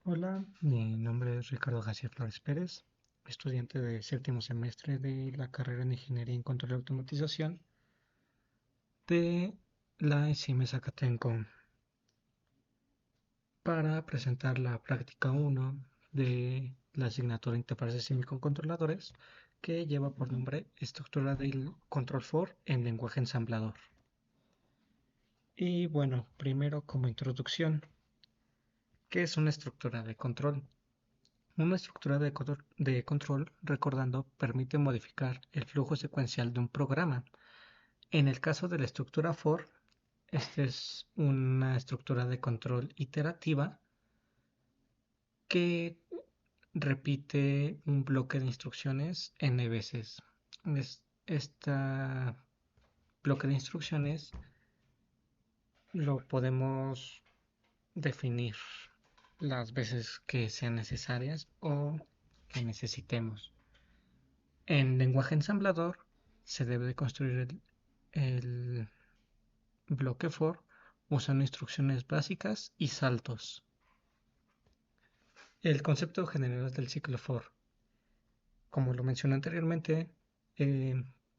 Hola, mi nombre es Ricardo García Flores Pérez, estudiante de séptimo semestre de la carrera en Ingeniería en Control y Automatización de la ESIME Zacatenco, para presentar la práctica uno de la asignatura Interfaces Semicontroladores, que lleva por nombre Estructura del Control for en lenguaje ensamblador. Y bueno, primero como introducción, ¿qué es una estructura de control? Una estructura de control, recordando, permite modificar el flujo secuencial de un programa. En el caso de la estructura for, esta es una estructura de control iterativa que repite un bloque de instrucciones n veces. Este bloque de instrucciones lo podemos definir las veces que sean necesarias o que necesitemos. En lenguaje ensamblador se debe de construir el bloque for usando instrucciones básicas y saltos. El concepto general del ciclo for, como lo mencioné anteriormente, eh,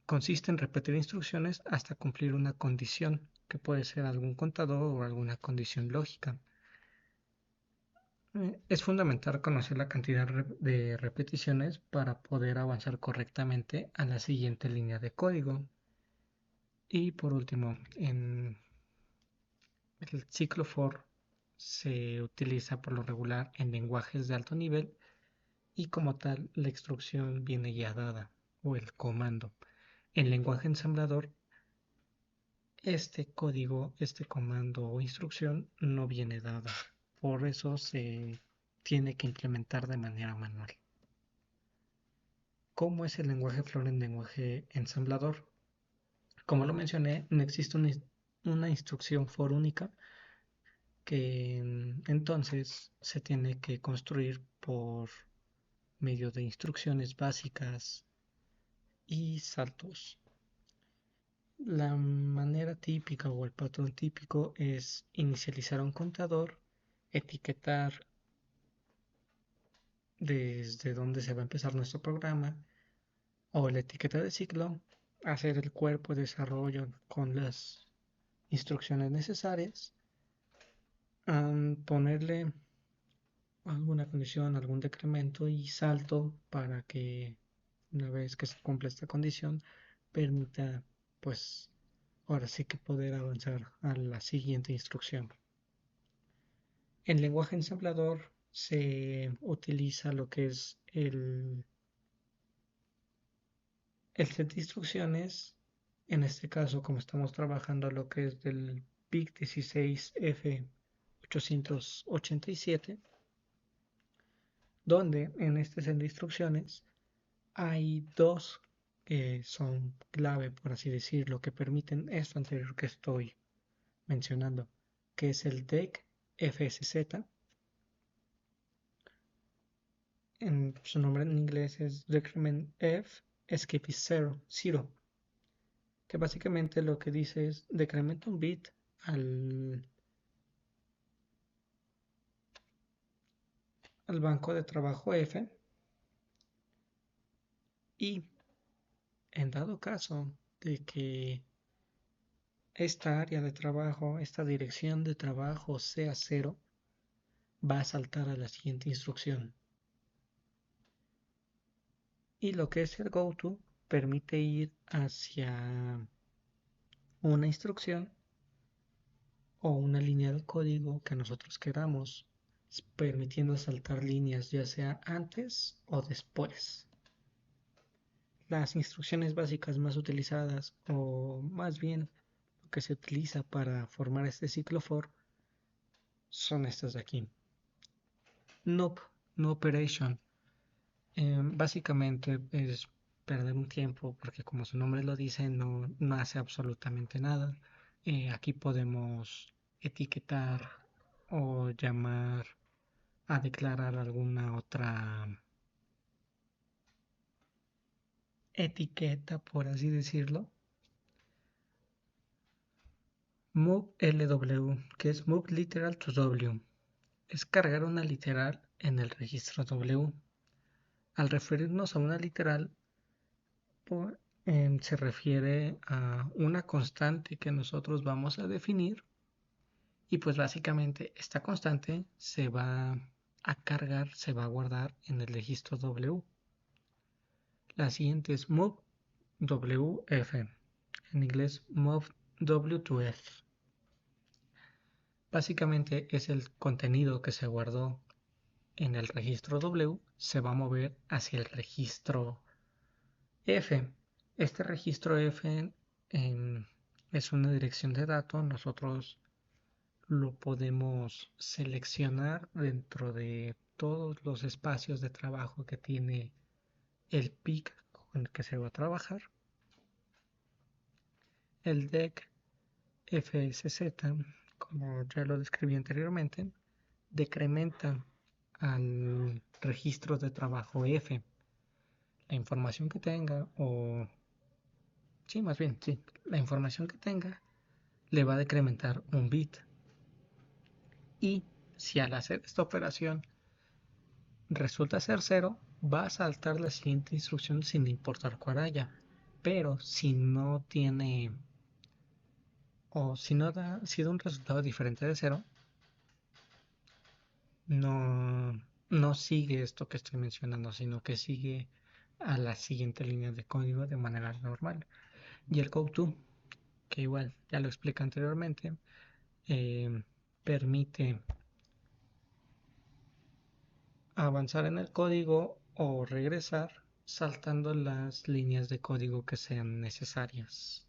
consiste en repetir instrucciones hasta cumplir una condición, que puede ser algún contador o alguna condición lógica. Es fundamental conocer la cantidad de repeticiones para poder avanzar correctamente a la siguiente línea de código. Y por último, en el ciclo for se utiliza por lo regular en lenguajes de alto nivel y como tal la instrucción viene ya dada o el comando. En lenguaje ensamblador, este código, este comando o instrucción no viene dada. Por eso se tiene que implementar de manera manual. ¿Cómo es el lenguaje for en lenguaje ensamblador? Como lo mencioné, no existe una instrucción for única, que entonces se tiene que construir por medio de instrucciones básicas y saltos. La manera típica o el patrón típico es inicializar un contador, etiquetar desde dónde se va a empezar nuestro programa, o la etiqueta de ciclo, hacer el cuerpo de desarrollo con las instrucciones necesarias, ponerle alguna condición, algún decremento y salto para que una vez que se cumpla esta condición permita, pues ahora sí que poder avanzar a la siguiente instrucción. En lenguaje ensamblador se utiliza lo que es el set de instrucciones. En este caso, como estamos trabajando lo que es del PIC 16F887, donde en este set de instrucciones hay dos que son clave, por así decirlo, que permiten esto anterior que estoy mencionando, que es el DEC FSZ. Su nombre en inglés es Decrement F Escape is Zero, que básicamente lo que dice es decrementa un bit al banco de trabajo F, y en dado caso de que esta área de trabajo, esta dirección de trabajo sea cero, va a saltar a la siguiente instrucción. Y lo que es el goto permite ir hacia una instrucción o una línea de código que nosotros queramos, permitiendo saltar líneas ya sea antes o después. Las instrucciones básicas más utilizadas, o más bien lo que se utiliza para formar este ciclo for, son estas de aquí. Nope, no operation. Básicamente es perder un tiempo porque, como su nombre lo dice, no hace absolutamente nada. Aquí podemos etiquetar o llamar a declarar alguna otra etiqueta, por así decirlo. Move LW, que es Move Literal to W. es cargar una literal en el registro W. Al referirnos a una literal, se refiere a una constante que nosotros vamos a definir y pues básicamente esta constante se va a cargar, se va a guardar en el registro W. La siguiente es move WF, en inglés move W to F. Básicamente es el contenido que se guardó en el registro W, se va a mover hacia el registro F. Este registro F es una dirección de datos. Nosotros lo podemos seleccionar dentro de todos los espacios de trabajo que tiene el PIC con el que se va a trabajar. El DEC FSZ, como ya lo describí anteriormente, decrementa al registro de trabajo F. La información que tenga, sí, más bien, sí, la información que tenga le va a decrementar un bit. Y si al hacer esta operación resulta ser 0, va a saltar la siguiente instrucción sin importar cuál haya. Pero si no tiene, o si no da, si da un resultado diferente de 0, no sigue esto que estoy mencionando, sino que sigue a la siguiente línea de código de manera normal. Y el go-to, que igual ya lo expliqué anteriormente, permite avanzar en el código o regresar saltando las líneas de código que sean necesarias,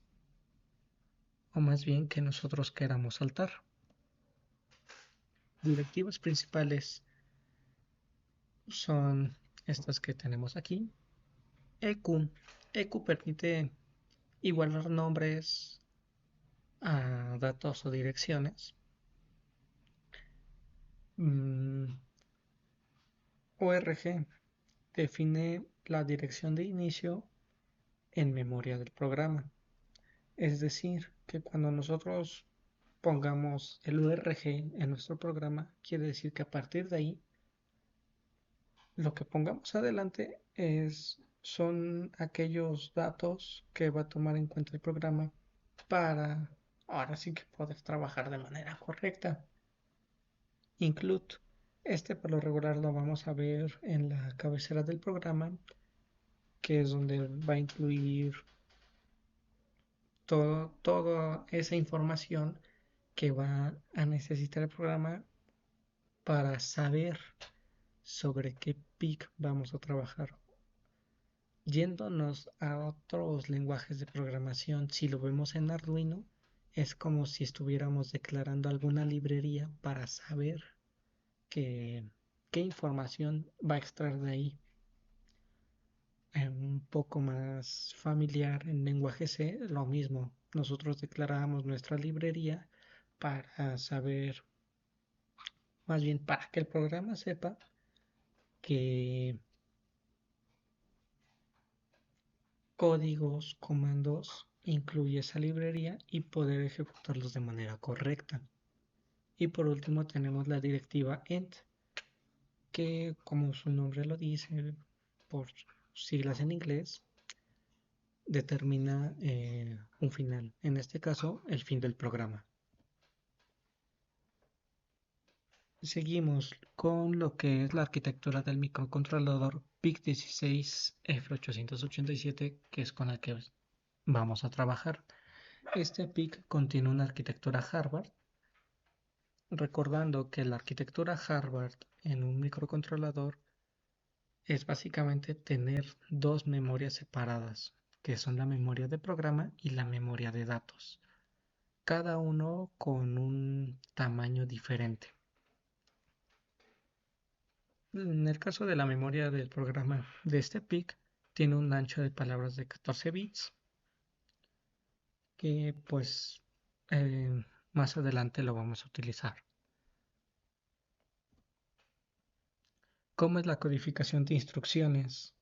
o más bien que nosotros queramos saltar. Directivas principales son estas que tenemos aquí. EQ. EQ permite igualar nombres a datos o direcciones. ORG define la dirección de inicio en memoria del programa. Es decir, que cuando nosotros pongamos el URG en nuestro programa, quiere decir que a partir de ahí, lo que pongamos adelante son aquellos datos que va a tomar en cuenta el programa para ahora sí que poder trabajar de manera correcta. Include. Por lo regular lo vamos a ver en la cabecera del programa, que es donde va a incluir toda esa información que va a necesitar el programa para saber sobre qué PIC vamos a trabajar. Yéndonos a otros lenguajes de programación, si lo vemos en Arduino, es como si estuviéramos declarando alguna librería para saber qué información va a extraer de ahí. Un poco más familiar en lenguaje C, lo mismo. Nosotros declaramos nuestra librería para saber, más bien para que el programa sepa qué códigos, comandos incluye esa librería y poder ejecutarlos de manera correcta. Y por último tenemos la directiva end, que como su nombre lo dice, por siglas en inglés, determina un final, en este caso el fin del programa. Seguimos con lo que es la arquitectura del microcontrolador PIC16F887, que es con el que vamos a trabajar. Este PIC contiene una arquitectura Harvard, recordando que la arquitectura Harvard en un microcontrolador es básicamente tener dos memorias separadas, que son la memoria de programa y la memoria de datos, cada uno con un tamaño diferente. En el caso de la memoria del programa de este PIC, tiene un ancho de palabras de 14 bits, que pues más adelante lo vamos a utilizar. ¿Cómo es la codificación de instrucciones?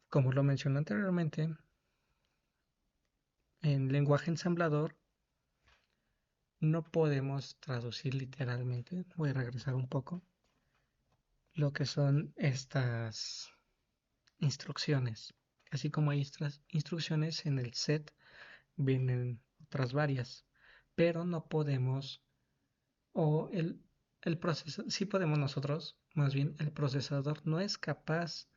Como lo mencioné anteriormente, en lenguaje ensamblador no podemos traducir literalmente. Voy a regresar un poco. Lo que son estas instrucciones. Así como hay instrucciones en el set, vienen otras varias. Pero no podemos, o el proceso, sí podemos nosotros, más bien el procesador no es capaz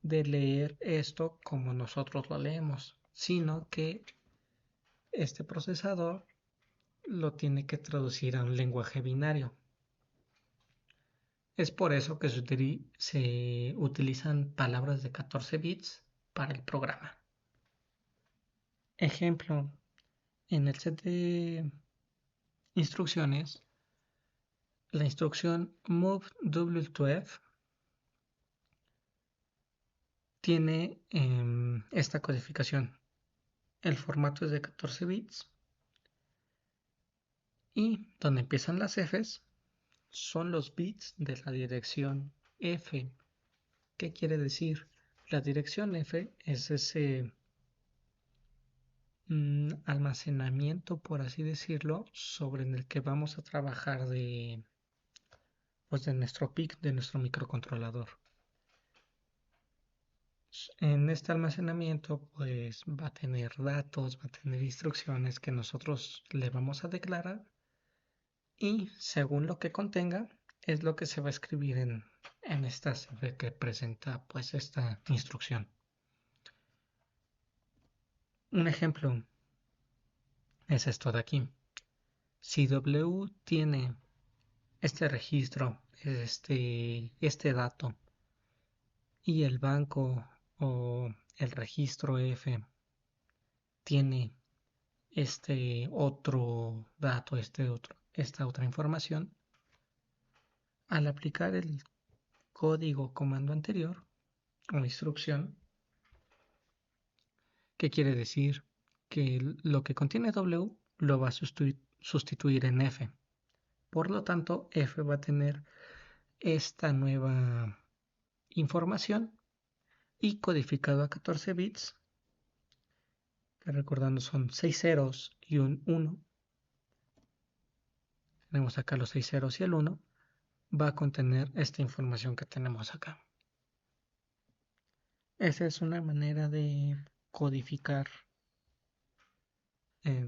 de leer esto como nosotros lo leemos, sino que este procesador lo tiene que traducir a un lenguaje binario. Es por eso que se utilizan palabras de 14 bits para el programa. Ejemplo, en el set de instrucciones, la instrucción move W2F tiene esta codificación. El formato es de 14 bits y donde empiezan las Fs son los bits de la dirección F. ¿Qué quiere decir? La dirección F es ese almacenamiento, por así decirlo, sobre el que vamos a trabajar pues de nuestro PIC, de nuestro microcontrolador. En este almacenamiento pues va a tener datos, va a tener instrucciones que nosotros le vamos a declarar y según lo que contenga es lo que se va a escribir en esta cifra que presenta pues esta instrucción. Un ejemplo es esto de aquí. Si W tiene este registro, este dato y el banco o el registro F tiene este otro dato, esta otra información, al aplicar el código comando anterior o instrucción, ¿qué quiere decir? Que lo que contiene W lo va a sustituir en F. Por lo tanto, F va a tener esta nueva información y codificado a 14 bits, que recordando son 6 ceros y un 1. Tenemos acá los 6 ceros y el 1. Va a contener esta información que tenemos acá. Esa es una manera de codificar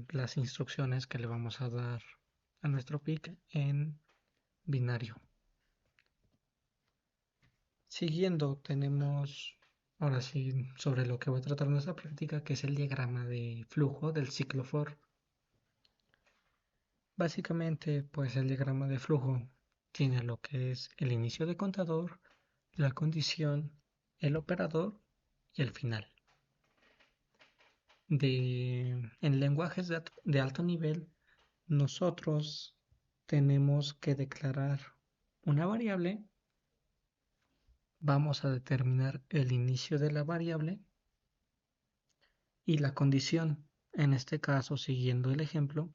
las instrucciones que le vamos a dar a nuestro PIC en binario. Siguiendo, tenemos ahora sí sobre lo que va a tratar nuestra práctica, que es el diagrama de flujo del ciclo for. Básicamente, pues el diagrama de flujo tiene lo que es el inicio de contador, la condición, el operador y el final. En lenguajes de alto nivel, nosotros tenemos que declarar una variable, vamos a determinar el inicio de la variable y la condición. En este caso, siguiendo el ejemplo,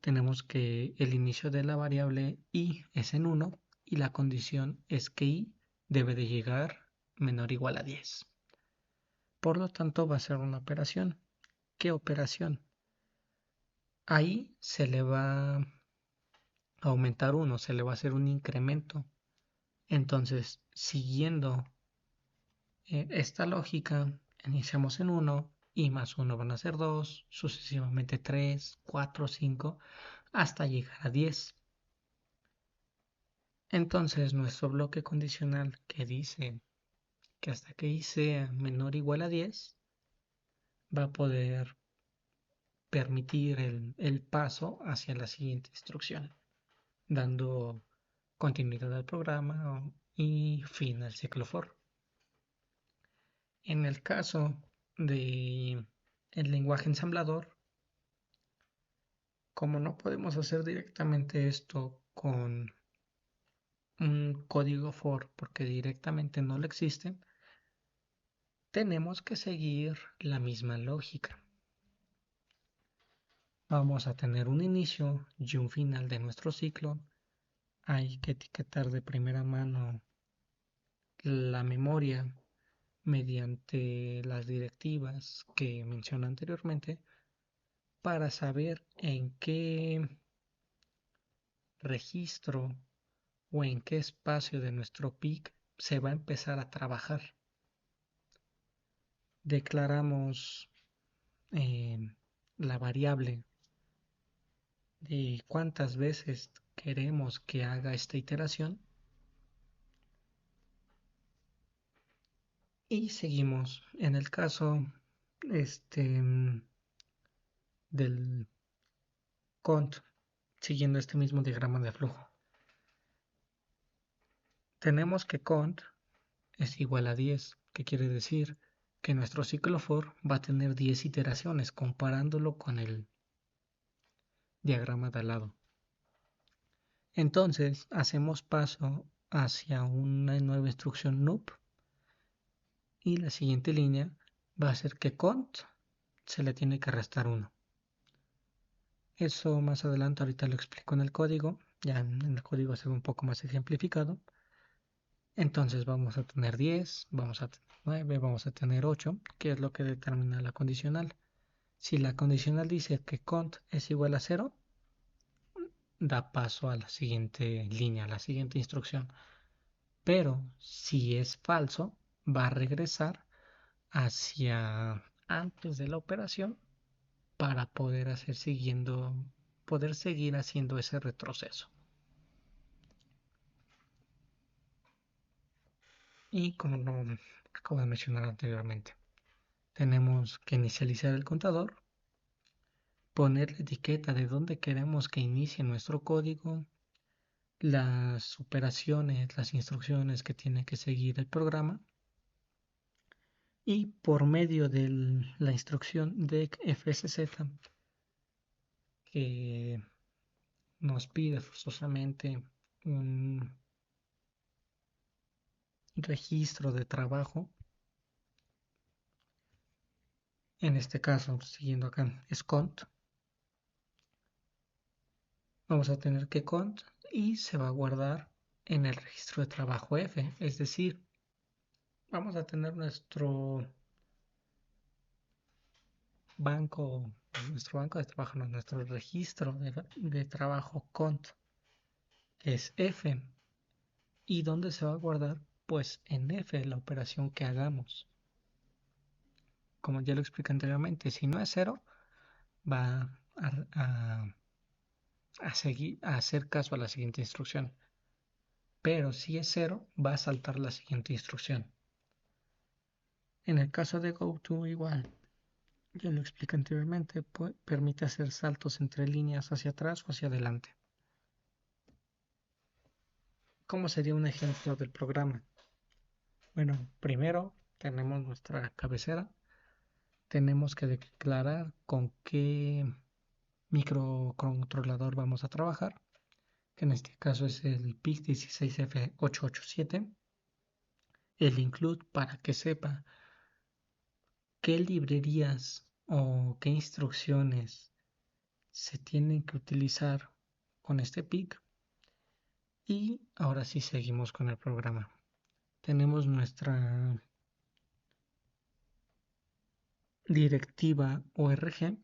tenemos que el inicio de la variable i es en 1 y la condición es que i debe de llegar menor o igual a 10. Por lo tanto, va a ser una operación. ¿Qué operación? Ahí se le va a aumentar 1, se le va a hacer un incremento. Entonces, siguiendo esta lógica, iniciamos en 1 y más 1 van a ser 2, sucesivamente 3, 4, 5, hasta llegar a 10. Entonces, nuestro bloque condicional que dice que hasta que i sea menor o igual a 10, va a poder permitir el paso hacia la siguiente instrucción, dando continuidad al programa y fin al ciclo for. En el caso de el lenguaje ensamblador, como no podemos hacer directamente esto con un código for porque directamente no lo existe, tenemos que seguir la misma lógica. Vamos a tener un inicio y un final de nuestro ciclo. Hay que etiquetar de primera mano la memoria mediante las directivas que mencioné anteriormente para saber en qué registro o en qué espacio de nuestro PIC se va a empezar a trabajar. Declaramos la variable de cuántas veces queremos que haga esta iteración y seguimos. En el caso del cont, siguiendo este mismo diagrama de flujo, tenemos que cont es igual a 10, que quiere decir que nuestro ciclo for va a tener 10 iteraciones comparándolo con el diagrama de al lado. Entonces hacemos paso hacia una nueva instrucción loop y la siguiente línea va a ser que cont se le tiene que restar 1. Eso más adelante ahorita lo explico en el código, ya en el código se ve un poco más ejemplificado. Entonces vamos a tener 10, vamos a tener 9, vamos a tener 8, que es lo que determina la condicional. Si la condicional dice que cont es igual a 0, da paso a la siguiente línea, a la siguiente instrucción. Pero si es falso, va a regresar hacia antes de la operación para poder seguir haciendo ese retroceso. Y como lo acabo de mencionar anteriormente, tenemos que inicializar el contador, poner la etiqueta de dónde queremos que inicie nuestro código, las operaciones, las instrucciones que tiene que seguir el programa, y por medio de la instrucción de FSZ que nos pide forzosamente un registro de trabajo, en este caso siguiendo acá es cont, vamos a tener que cont y se va a guardar en el registro de trabajo F, es decir, vamos a tener nuestro banco de trabajo, no, nuestro registro de trabajo cont, que es F. ¿Y dónde se va a guardar? Pues en F, la operación que hagamos. Como ya lo expliqué anteriormente, si no es 0, va a hacer caso a la siguiente instrucción. Pero si es 0, va a saltar la siguiente instrucción. En el caso de goto igual, ya lo expliqué anteriormente, permite hacer saltos entre líneas hacia atrás o hacia adelante. ¿Cómo sería un ejemplo del programa? Bueno, primero tenemos nuestra cabecera. Tenemos que declarar con qué microcontrolador vamos a trabajar, que en este caso es el PIC16F887. El include para que sepa qué librerías o qué instrucciones se tienen que utilizar con este PIC. Y ahora sí seguimos con el programa. Tenemos nuestra directiva ORG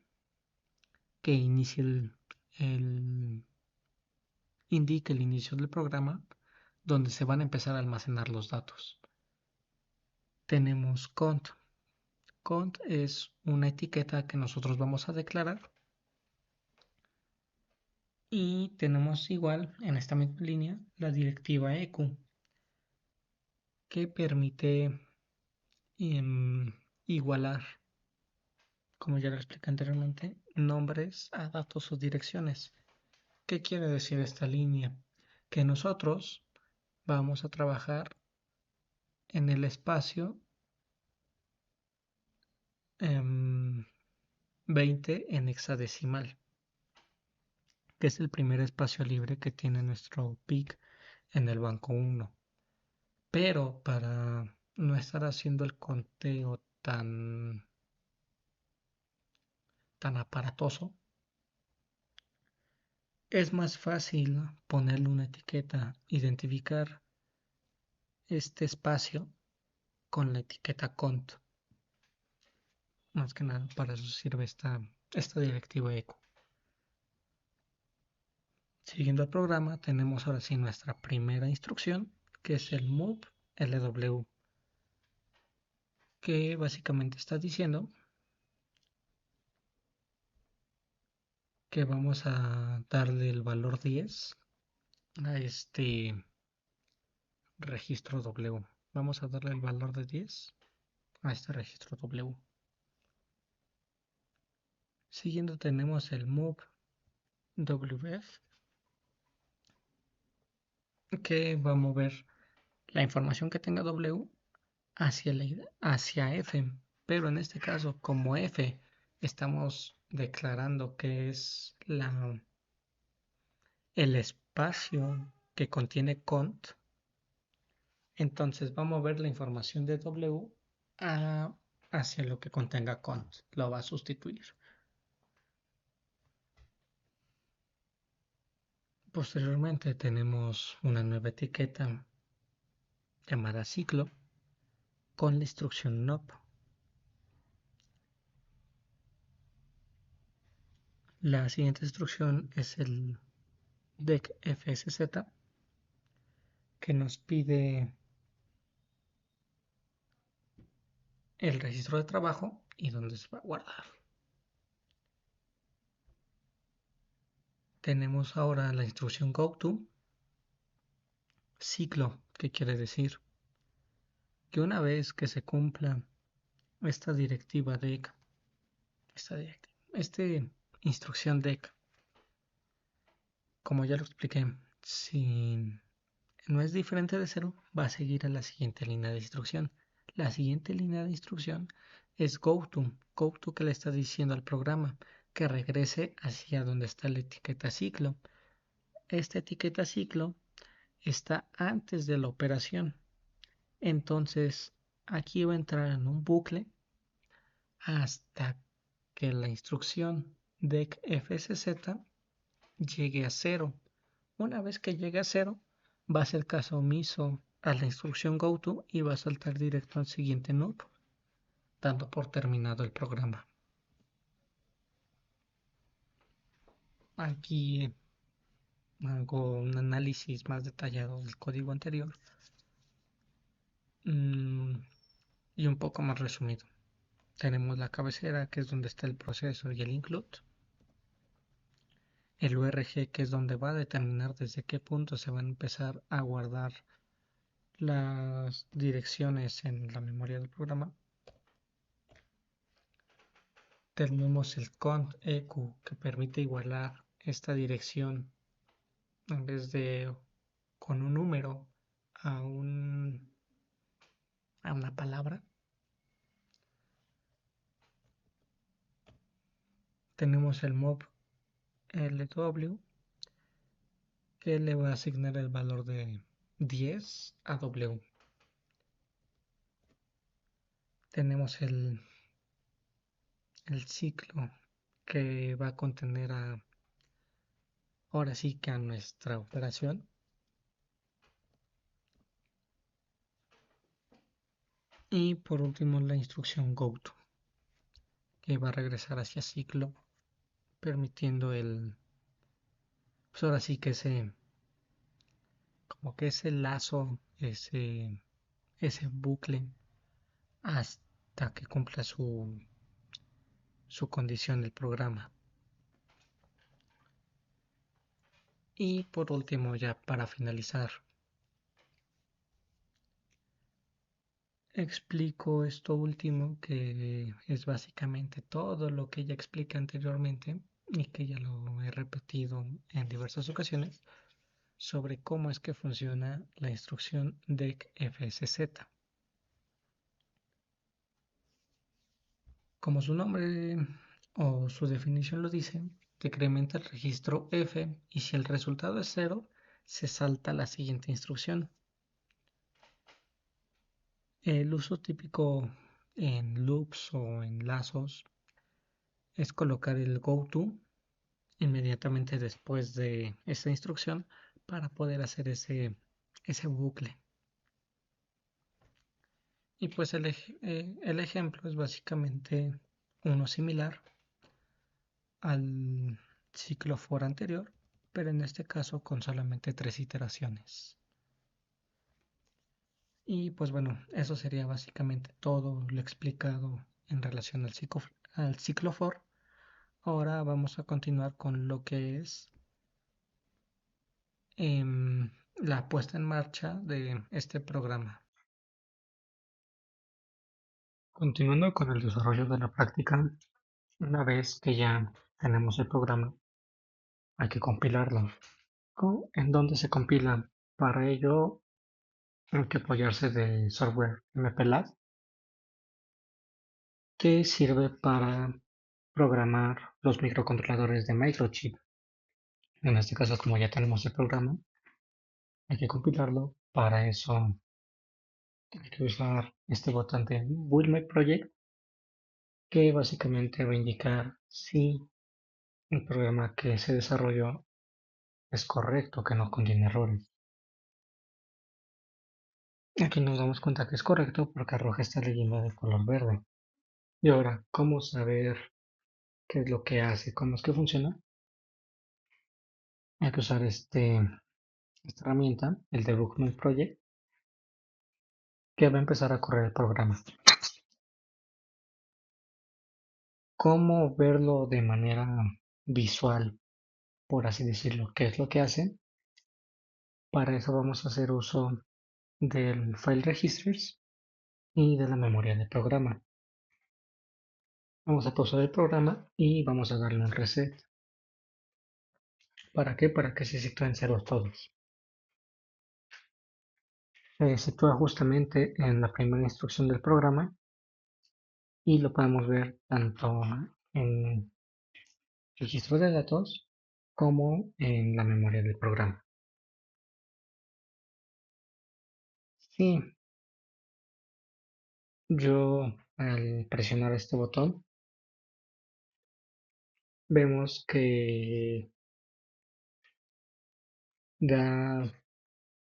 que indica el inicio del programa donde se van a empezar a almacenar los datos. Tenemos cont. Cont es una etiqueta que nosotros vamos a declarar. Y tenemos igual en esta misma línea la directiva eq que permite igualar, como ya lo expliqué anteriormente, nombres a datos o direcciones. ¿Qué quiere decir esta línea? Que nosotros vamos a trabajar en el espacio 20 en hexadecimal, que es el primer espacio libre que tiene nuestro PIC en el banco 1. Pero para no estar haciendo el conteo tan aparatoso, es más fácil ponerle una etiqueta, identificar este espacio con la etiqueta cont. Más que nada para eso sirve esta directiva eq. Siguiendo el programa, tenemos ahora sí nuestra primera instrucción, que es el move LW, que básicamente está diciendo que vamos a darle el valor 10 a este registro W. Vamos a darle el valor de 10 a este registro W. Siguiendo tenemos el move WF, que va a mover la información que tenga W hacia F, pero en este caso, como F estamos declarando que es el espacio que contiene cont, entonces va a mover la información de W hacia lo que contenga cont, lo va a sustituir. Posteriormente tenemos una nueva etiqueta llamada ciclo con la instrucción NOP. La siguiente instrucción es el decfsz, que nos pide el registro de trabajo y dónde se va a guardar. Tenemos ahora la instrucción goto, ciclo, que quiere decir que una vez que se cumpla esta directiva dec, esta instrucción dec, como ya lo expliqué, si no es diferente de 0, va a seguir a la siguiente línea de instrucción. La siguiente línea de instrucción es goto, goto que le está diciendo al programa que regrese hacia donde está la etiqueta ciclo. Esta etiqueta ciclo está antes de la operación. Entonces aquí va a entrar en un bucle hasta que la instrucción decfsz llegue a 0. Una vez que llegue a 0, va a hacer caso omiso a la instrucción goto y va a saltar directo al siguiente loop, dando por terminado el programa. Aquí hago un análisis más detallado del código anterior y un poco más resumido. Tenemos la cabecera, que es donde está el proceso y el include. El URG, que es donde va a determinar desde qué punto se van a empezar a guardar las direcciones en la memoria del programa. Tenemos el cont eq, que permite igualar esta dirección en vez de con un número a una palabra. Tenemos el move lw, que le va a asignar el valor de 10 a w. Tenemos el ciclo, que va a contener ahora sí que a nuestra operación. Y por último la instrucción goto, que va a regresar hacia ciclo, permitiendo pues ahora sí que como que ese lazo, ese bucle hasta que cumpla su condición del programa. Y por último, ya para finalizar, explico esto último, que es básicamente todo lo que ya expliqué anteriormente y que ya lo he repetido en diversas ocasiones, sobre cómo es que funciona la instrucción decfsz. Como su nombre o su definición lo dice, decrementa el registro F y si el resultado es 0, se salta la siguiente instrucción. El uso típico en loops o en lazos es colocar el goto inmediatamente después de esta instrucción para poder hacer ese bucle. Y pues el ejemplo es básicamente uno similar al ciclo for anterior, pero en este caso con solamente 3 iteraciones. Y pues bueno, eso sería básicamente todo lo explicado en relación al ciclo for. Ahora vamos a continuar con lo que es la puesta en marcha de este programa. Continuando con el desarrollo de la práctica, una vez que ya tenemos el programa, hay que compilarlo. ¿En dónde se compila? Para ello hay que apoyarse del software MPLAB, que sirve para programar los microcontroladores de Microchip. En este caso, como ya tenemos el programa, hay que compilarlo. Para eso hay que usar este botón de Build My Project, que básicamente va a indicar si el programa que se desarrolló es correcto, que no contiene errores. Aquí nos damos cuenta que es correcto porque arroja esta leyenda de color verde. Y ahora, ¿cómo saber qué es lo que hace? ¿Cómo es que funciona? Hay que usar esta herramienta, el Debug Project, que va a empezar a correr el programa. ¿Cómo verlo de manera visual, por así decirlo? ¿Qué es lo que hace? Para eso vamos a hacer uso del File Registers y de la memoria del programa. Vamos a pausar el programa y vamos a darle un reset. ¿Para qué? Para que se sitúen ceros todos. Se sitúa justamente en la primera instrucción del programa y lo podemos ver tanto en registro de datos como en la memoria del programa. Sí, yo al presionar este botón vemos que da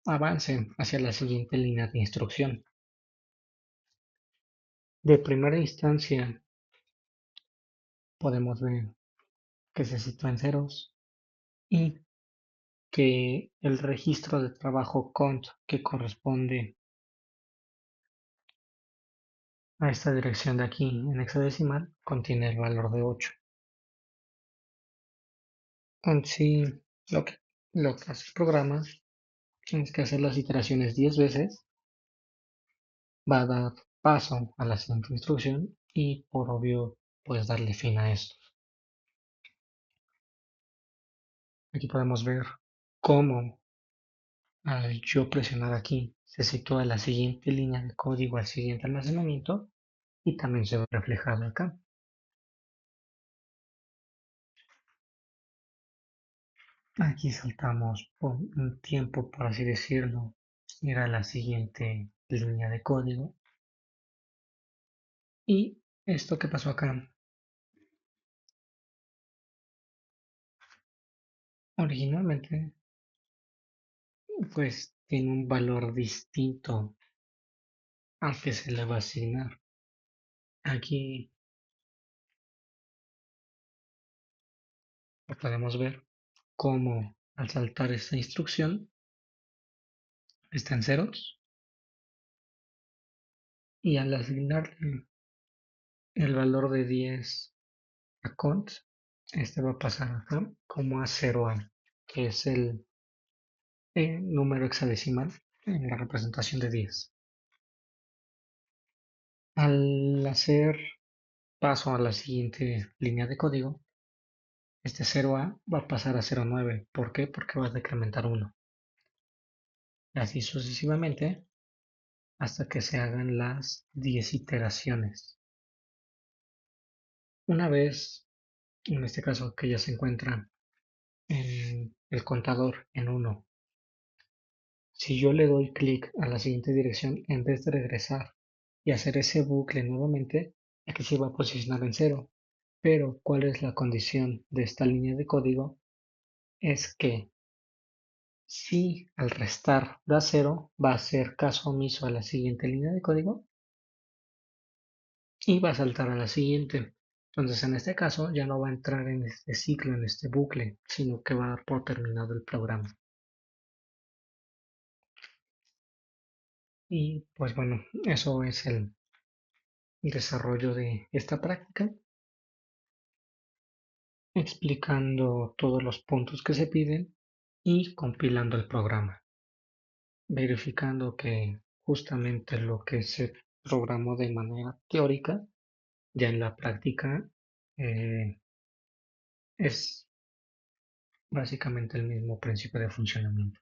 avance hacia la siguiente línea de instrucción. De primera instancia podemos ver que se sitúa en ceros y que el registro de trabajo cont que corresponde a esta dirección de aquí en hexadecimal contiene el valor de 8. En sí, lo que, lo que hace el programa es que hacer las iteraciones 10 veces, va a dar paso a la siguiente instrucción y por obvio puedes darle fin a esto. Aquí podemos ver cómo al yo presionar aquí se sitúa la siguiente línea de código al siguiente almacenamiento y también se ve reflejado acá. Aquí saltamos por un tiempo, por así decirlo, ir a la siguiente línea de código. Y esto que pasó acá, originalmente, pues tiene un valor distinto al que se le va a asignar. Aquí podemos ver cómo al saltar esta instrucción está en ceros y al asignarle el valor de 10 a cont, este va a pasar acá como a 0A, que es el número hexadecimal en la representación de 10. Al hacer paso a la siguiente línea de código, este 0A va a pasar a 0,9. ¿Por qué? Porque va a decrementar 1. Así sucesivamente hasta que se hagan las 10 iteraciones. Una vez, en este caso que ya se encuentra en el contador en 1, si yo le doy clic a la siguiente dirección, en vez de regresar y hacer ese bucle nuevamente, aquí se va a posicionar en 0. Pero, ¿cuál es la condición de esta línea de código? Es que si al restar da 0, va a hacer caso omiso a la siguiente línea de código y va a saltar a la siguiente. Entonces, en este caso, ya no va a entrar en este ciclo, en este bucle, sino que va a dar por terminado el programa. Y pues bueno, eso es el desarrollo de esta práctica, explicando todos los puntos que se piden y compilando el programa, verificando que justamente lo que se programó de manera teórica, ya en la práctica eh, es básicamente el mismo principio de funcionamiento.